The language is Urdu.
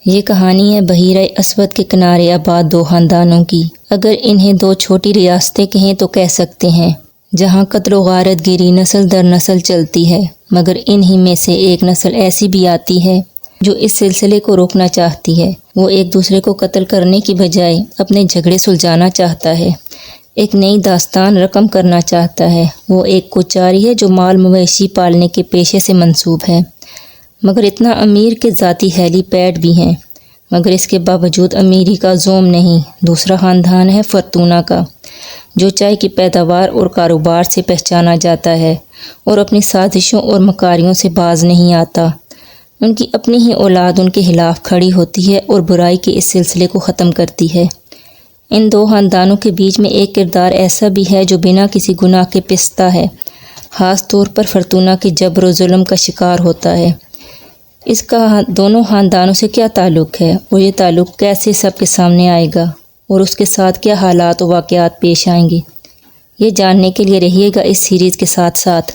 یہ کہانی ہے بحیرہ اسود کے کنارے آباد دو خاندانوں کی۔ اگر انہیں دو چھوٹی ریاستیں کہیں تو کہہ سکتے ہیں، جہاں قتل و غارت گیری نسل در نسل چلتی ہے، مگر انہی میں سے ایک نسل ایسی بھی آتی ہے جو اس سلسلے کو روکنا چاہتی ہے۔ وہ ایک دوسرے کو قتل کرنے کی بجائے اپنے جھگڑے سلجھانا چاہتا ہے، ایک نئی داستان رقم کرنا چاہتا ہے۔ وہ ایک کوچاری ہے جو مال مویشی پالنے کے پیشے سے منسوب ہے، مگر اتنا امیر کہ ذاتی ہیلی پیڈ بھی ہیں، مگر اس کے باوجود امیری کا زوم نہیں۔ دوسرا خاندان ہے فرتونہ کا، جو چائے کی پیداوار اور کاروبار سے پہچانا جاتا ہے اور اپنی سازشوں اور مکاریوں سے باز نہیں آتا۔ ان کی اپنی ہی اولاد ان کے خلاف کھڑی ہوتی ہے اور برائی کے اس سلسلے کو ختم کرتی ہے۔ ان دو خاندانوں کے بیچ میں ایک کردار ایسا بھی ہے جو بنا کسی گناہ کے پستا ہے، خاص طور پر فرتونہ کے جبر و ظلم کا شکار ہوتا ہے۔ اس کا دونوں خاندانوں سے کیا تعلق ہے اور یہ تعلق کیسے سب کے سامنے آئے گا اور اس کے ساتھ کیا حالات و واقعات پیش آئیں گے، یہ جاننے کے لیے رہیے گا اس سیریز کے ساتھ ساتھ۔